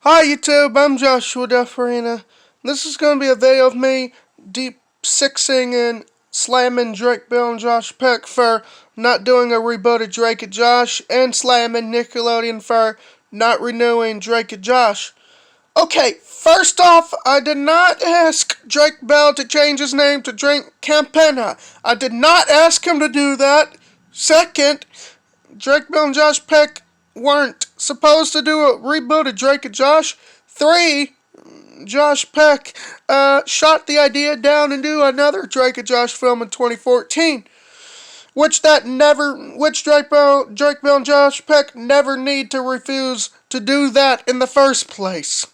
Hi YouTube, I'm Joshua Dufferina. This is going to be a video of me deep sixing and slamming Drake, Bill, and Josh Peck for not doing a reboot of Drake and Josh, and slamming Nickelodeon for not renewing Drake and Josh. Okay, first off, I did not ask Drake Bell to change his name to Drake Campana. I did not ask him to do that. Second, Drake Bell and Josh Peck weren't supposed to do a reboot of Drake and Josh. 3, Josh Peck shot the idea down and do another Drake and Josh film in 2014, which Drake Bell and Josh Peck never need to refuse to do that in the first place.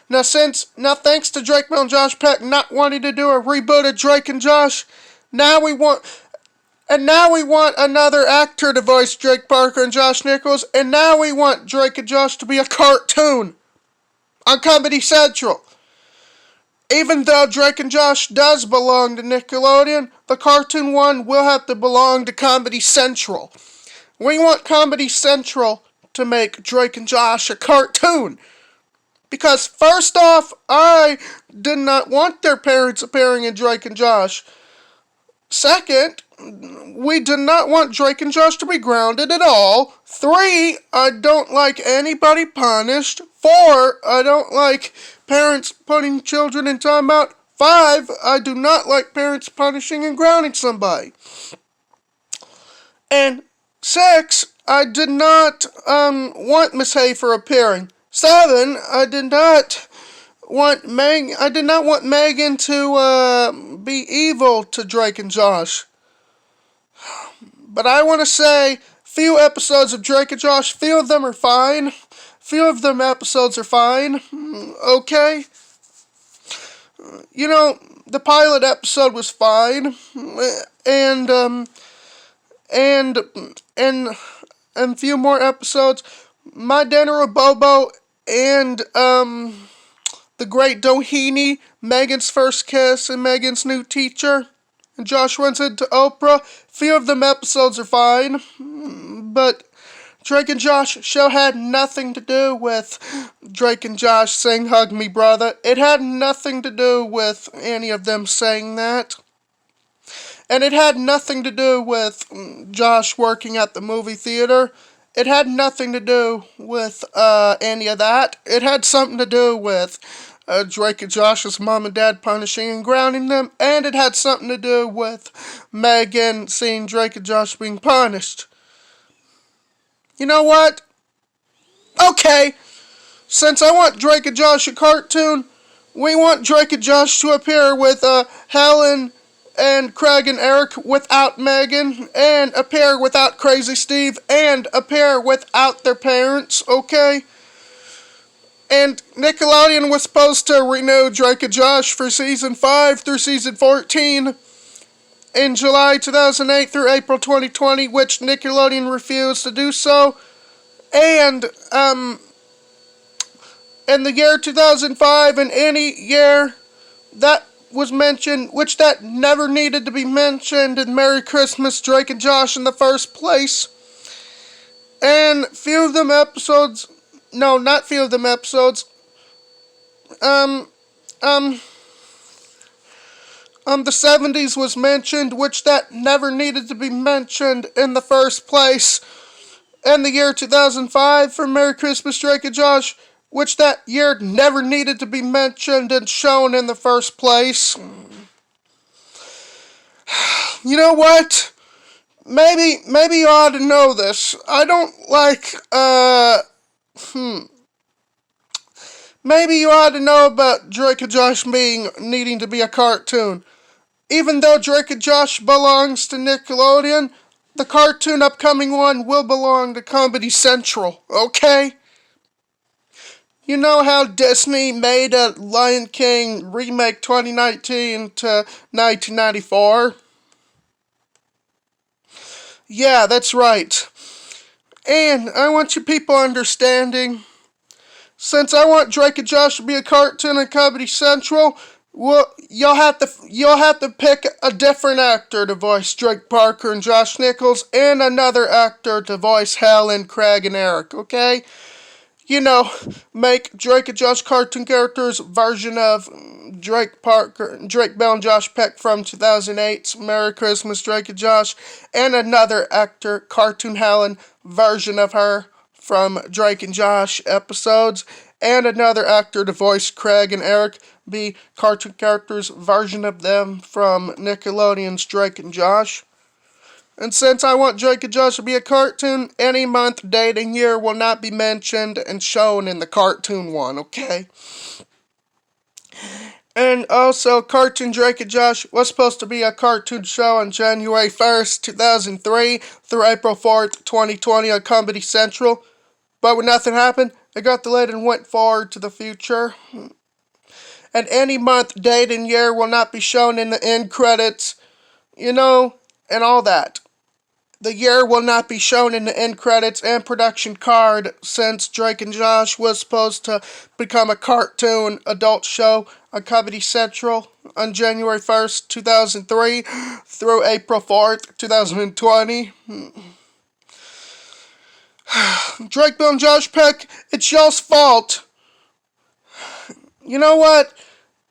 Now thanks to Drake Bell and Josh Peck not wanting to do a reboot of Drake and Josh, now we want another actor to voice Drake Parker and Josh Nichols, and now we want Drake and Josh to be a cartoon on Comedy Central. Even though Drake and Josh does belong to Nickelodeon, the cartoon one will have to belong to Comedy Central. We want Comedy Central to make Drake and Josh a cartoon. Because first off, I did not want their parents appearing in Drake and Josh. Second, we did not want Drake and Josh to be grounded at all. 3, I don't like anybody punished. 4, I don't like parents putting children in timeout. 5, I do not like parents punishing and grounding somebody. And 6, I did not want Miss Hafer appearing. 7, I did not want Megan to be evil to Drake and Josh. But I want to say, few episodes of Drake and Josh, few of them are fine. Few of them episodes are fine. Okay? You know, the pilot episode was fine. And few more episodes. My Dinner with Bobo and, The Great Doheny, Megan's First Kiss, and Megan's New Teacher, and Josh Runs Into Oprah. Few of them episodes are fine, but Drake and Josh show had nothing to do with Drake and Josh saying "Hug Me, Brother." It had nothing to do with any of them saying that. And it had nothing to do with Josh working at the movie theater. It had nothing to do with any of that. It had something to do with Drake and Josh's mom and dad punishing and grounding them, and it had something to do with Megan seeing Drake and Josh being punished. You know what? Okay, since I want Drake and Josh a cartoon, we want Drake and Josh to appear with Helen and Craig and Eric without Megan, and appear without Crazy Steve, and appear without their parents, okay? And Nickelodeon was supposed to renew Drake and Josh for Season 5 through Season 14 in July 2008 through April 2020, which Nickelodeon refused to do so. And, in the year 2005, and any year that was mentioned, which that never needed to be mentioned in Merry Christmas, Drake and Josh in the first place. And few of them episodes... No, not few of them episodes. The 70s was mentioned, which that never needed to be mentioned in the first place. And the year 2005 for Merry Christmas, Drake and Josh, which that year never needed to be mentioned and shown in the first place. You know what? Maybe you ought to know this. I don't like, Maybe you ought to know about Drake and Josh needing to be a cartoon. Even though Drake and Josh belongs to Nickelodeon, the cartoon upcoming one will belong to Comedy Central, okay? You know how Disney made a Lion King remake 2019 to 1994? Yeah, that's right. And I want you people understanding, since I want Drake and Josh to be a cartoon on Comedy Central, well, you'll have to pick a different actor to voice Drake Parker and Josh Nichols, and another actor to voice Helen, Craig, and Eric, okay? you know, make Drake and Josh cartoon characters version of Drake Bell and Josh Peck from 2008's Merry Christmas, Drake and Josh, and another actor, Cartoon Helen, version of her from Drake and Josh episodes, and another actor to voice Craig and Eric be cartoon characters version of them from Nickelodeon's Drake and Josh. And since I want Drake and Josh to be a cartoon, any month, date, and year will not be mentioned and shown in the cartoon one, okay? And also, Cartoon Drake and Josh was supposed to be a cartoon show on January 1st, 2003 through April 4th, 2020 on Comedy Central. But when nothing happened, it got delayed and went forward to the future. And any month, date, and year will not be shown in the end credits, and all that. The year will not be shown in the end credits and production card since Drake and Josh was supposed to become a cartoon adult show on Comedy Central on January 1st, 2003 through April 4th, 2020. Drake, Bill, and Josh Peck, it's y'all's fault. You know what?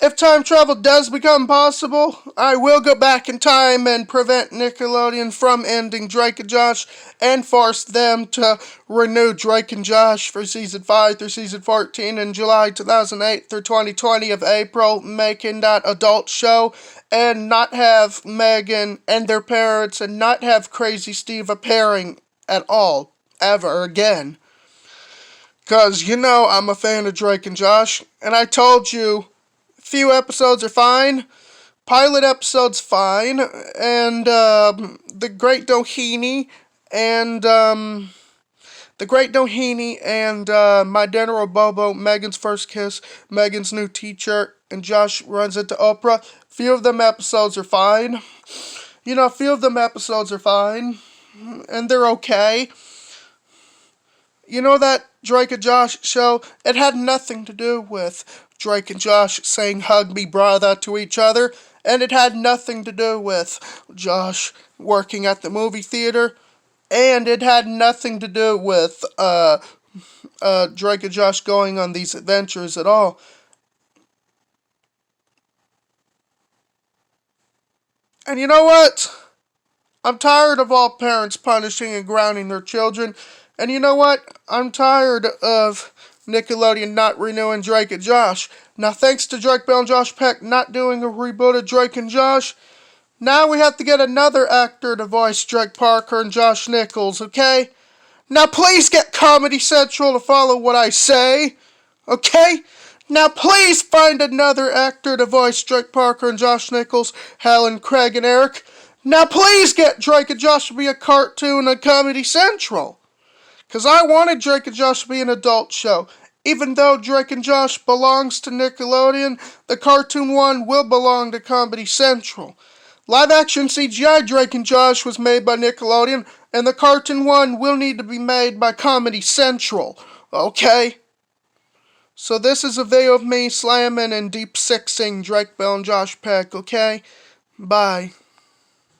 If time travel does become possible, I will go back in time and prevent Nickelodeon from ending Drake and Josh and force them to renew Drake and Josh for Season 5 through Season 14 in July 2008 through 2020 of April, making that adult show, and not have Megan and their parents and not have Crazy Steve appearing at all, ever again. Because, I'm a fan of Drake and Josh, and I told you, few episodes are fine. Pilot episode's fine. And The Great Doheny and My Dinner Bobo, Megan's First Kiss, Megan's New Teacher, and Josh Runs Into Oprah. Few of them episodes are fine. Few of them episodes are fine. And they're okay. That Drake and Josh show, it had nothing to do with Drake and Josh saying hug me brother to each other, and it had nothing to do with Josh working at the movie theater, and it had nothing to do with Drake and Josh going on these adventures at all. And you know what? I'm tired of all parents punishing and grounding their children. And you know what? I'm tired of Nickelodeon not renewing Drake and Josh. Now, thanks to Drake Bell and Josh Peck not doing a reboot of Drake and Josh, now we have to get another actor to voice Drake Parker and Josh Nichols, okay? Now, please get Comedy Central to follow what I say, okay? Now, please find another actor to voice Drake Parker and Josh Nichols, Helen, Craig, and Eric. Now, please get Drake and Josh to be a cartoon on Comedy Central. Because I wanted Drake and Josh to be an adult show. Even though Drake and Josh belongs to Nickelodeon, the cartoon one will belong to Comedy Central. Live action CGI Drake and Josh was made by Nickelodeon, and the cartoon one will need to be made by Comedy Central. Okay? So this is a video of me slamming and deep sixing Drake Bell and Josh Peck, okay? Bye.